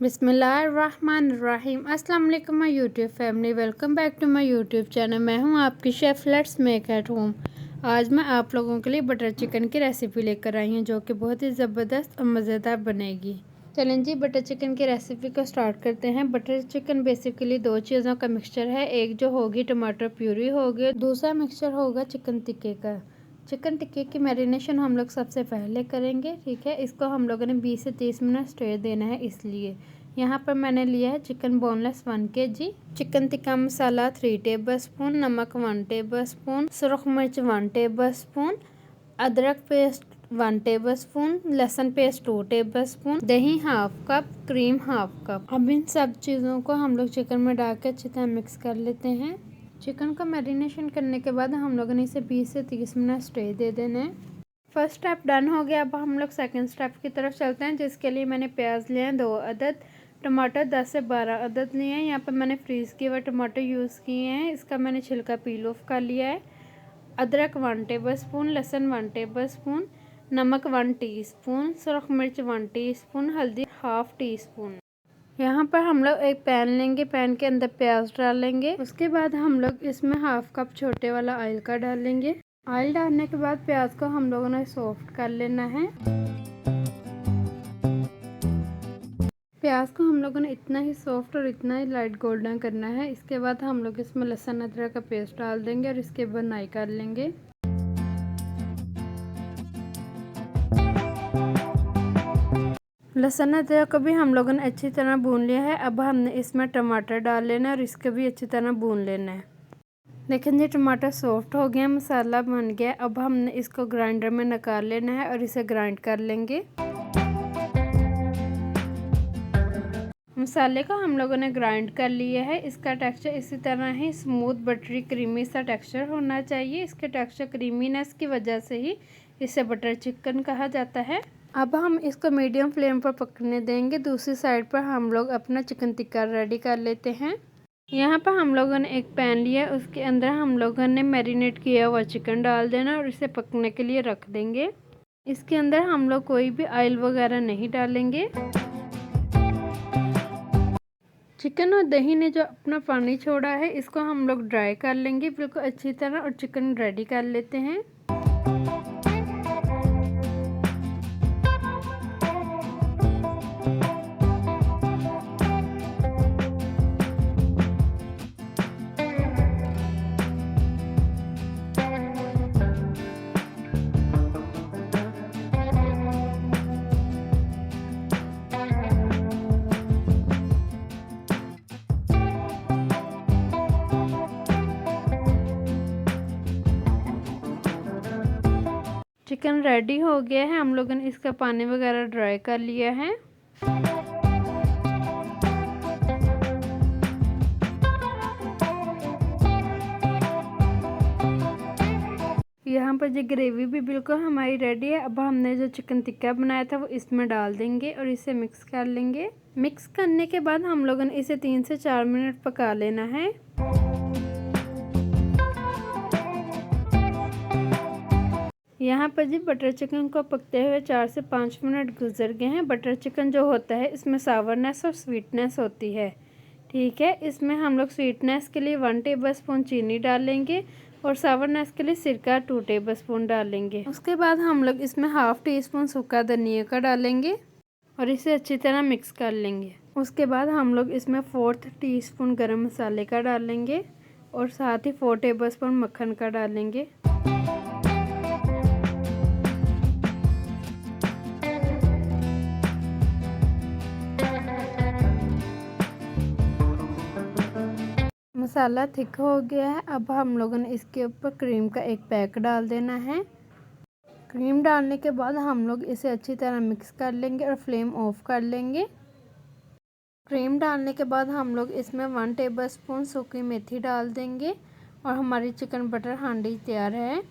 बिस्मिल्लाहिर्रहमानिर्रहीम। अस्सलाम वालेकुम my YouTube family, welcome back to my YouTube channel. मैं हूं आपकी chef let's make at home. आज मैं आप लोगों के लिए बटर चिकन की रेसिपी लेकर आई हूं जो कि बहुत ही ज़बरदस्त और मज़ेदार बनेगी। चलें जी, बटर चिकन की रेसिपी को स्टार्ट करते हैं। बटर चिकन बेसिकली दो चीज़ों का मिक्सचर है। एक जो होगी टमाटर प्यूरी होगी, दूसरा मिक्सचर होगा चिकन टिक्के का। चिकन टिक्के की मैरिनेशन हम लोग सबसे पहले करेंगे, ठीक है। इसको हम लोगों ने 20 से 30 मिनट स्टे देना है, इसलिए यहाँ पर मैंने लिया है chicken boneless 1 kg, chicken tikka masala 3 tablespoon, नमक 1 टेबलस्पून, सुरख मिर्च 1 टेबलस्पून, अदरक पेस्ट 1 टेबलस्पून, लहसुन पेस्ट 2 टेबलस्पून, दही half cup, cream half cup. अब इन सब चीज़ों को हम लोग चिकन में डाल के अच्छी तरह मिक्स कर लेते हैं। चिकन का मैरिनेशन करने के बाद हम लोगों ने इसे 20 से 30 मिनट स्टे दे देना है। फर्स्ट स्टेप डन हो गया। अब हम लोग सेकंड स्टेप की तरफ चलते हैं, जिसके लिए मैंने प्याज लिए हैं 2 अदद, टमाटर 10 से 12 अदद लिए हैं। यहाँ पर मैंने फ्रीज़ किए हुए टमाटर यूज़ किए हैं, इसका मैंने छिलका पील ऑफ कर लिया है। अदरक 1 टेबलस्पून, लहसुन 1 टेबलस्पून, नमक 1 टीस्पून, सुरख मिर्च 1 टीस्पून, हल्दी हाफ टी स्पून। यहाँ पर हम लोग एक पैन लेंगे, पैन के अंदर प्याज डालेंगे। उसके बाद हम लोग इसमें हाफ कप छोटे वाला ऑयल का डालेंगे। ऑयल डालने के बाद प्याज को हम लोगों ने सॉफ्ट कर लेना है। प्याज को हम लोगों ने इतना ही सॉफ्ट और इतना ही लाइट गोल्डन करना है। इसके बाद हम लोग इसमें लहसुन अदरक का पेस्ट डाल देंगे और इसके बनाई कर लेंगे। लहसुन अदरक को भी हम लोगों ने अच्छी तरह भून लिया है। अब हमने इसमें टमाटर डाल लेना है और इसको भी अच्छी तरह भून लेना है। लेकिन ये टमाटर सॉफ्ट हो गया, मसाला बन गया। अब हमने इसको ग्राइंडर में निकाल लेना है और इसे ग्राइंड कर लेंगे। मसाले को हम लोगों ने ग्राइंड कर लिया है। इसका टेक्सचर इसी तरह ही स्मूथ बटरी क्रीमी सा टेक्सचर होना चाहिए। इसके टेक्सचर क्रीमीनेस की वजह से ही इसे बटर चिकन कहा जाता है। अब हम इसको मीडियम फ्लेम पर पकने देंगे। दूसरी साइड पर हम लोग अपना चिकन टिक्का रेडी कर लेते हैं। यहाँ पर हम लोगों ने एक पैन लिया, उसके अंदर हम लोगों ने मैरिनेट किया हुआ चिकन डाल देना और इसे पकने के लिए रख देंगे। इसके अंदर हम लोग कोई भी ऑयल वगैरह नहीं डालेंगे। चिकन और दही ने जो अपना पानी छोड़ा है, इसको हम लोग ड्राई कर लेंगे बिल्कुल अच्छी तरह और चिकन रेडी कर लेते हैं। चिकन रेडी हो गया है। हम लोगों ने इसका पानी वगैरह ड्राई कर लिया है। यहाँ पर जो ग्रेवी भी बिल्कुल हमारी रेडी है। अब हमने जो चिकन टिक्का बनाया था वो इसमें डाल देंगे और इसे मिक्स कर लेंगे। मिक्स करने के बाद हम लोगों ने इसे 3 से 4 मिनट पका लेना है। यहाँ पर जी बटर चिकन को पकते हुए 4 से 5 मिनट गुजर गए हैं। बटर चिकन जो होता है इसमें सावरनेस और स्वीटनेस होती है, ठीक है। इसमें हम लोग स्वीटनेस के लिए 1 टेबलस्पून चीनी डालेंगे और सावरनेस के लिए सिरका 2 टेबलस्पून डालेंगे। उसके बाद हम लोग इसमें हाफ टी स्पून सूखा धनिया का डालेंगे और इसे अच्छी तरह मिक्स कर लेंगे। उसके बाद हम लोग इसमें 4th टीस्पून गरम मसाले का डालेंगे और साथ ही 4 टेबलस्पून मक्खन का डालेंगे। मसाला थिक हो गया है। अब हम लोगों ने इसके ऊपर क्रीम का एक पैक डाल देना है। क्रीम डालने के बाद हम लोग इसे अच्छी तरह मिक्स कर लेंगे और फ्लेम ऑफ कर लेंगे। क्रीम डालने के बाद हम लोग इसमें 1 टेबलस्पून सूखी मेथी डाल देंगे और हमारी चिकन बटर हांडी तैयार है।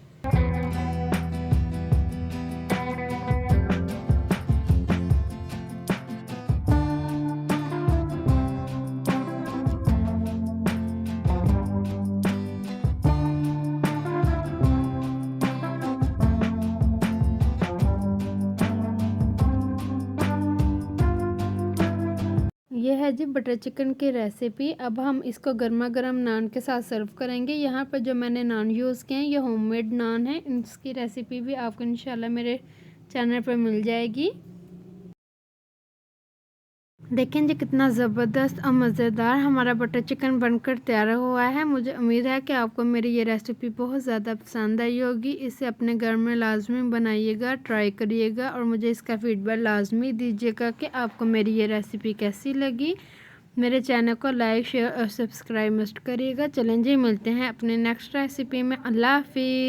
ये है जी बटर चिकन की रेसिपी। अब हम इसको गर्मा गर्म नान के साथ सर्व करेंगे। यहाँ पर जो मैंने नान यूज़ किए हैं ये होममेड नान है। इसकी रेसिपी भी आपको इंशाल्लाह मेरे चैनल पर मिल जाएगी। देखें जी कितना ज़बरदस्त और मज़ेदार हमारा बटर चिकन बनकर तैयार हुआ है। मुझे उम्मीद है कि आपको मेरी ये रेसिपी बहुत ज़्यादा पसंद आई होगी। इसे अपने घर में लाजमी बनाइएगा, ट्राई करिएगा और मुझे इसका फीडबैक लाजमी दीजिएगा कि आपको मेरी ये रेसिपी कैसी लगी। मेरे चैनल को लाइक, शेयर और सब्सक्राइब मस्ट करिएगा। चलें जी, मिलते हैं अपने नेक्स्ट रेसिपी में। अल्लाह हाफिज़।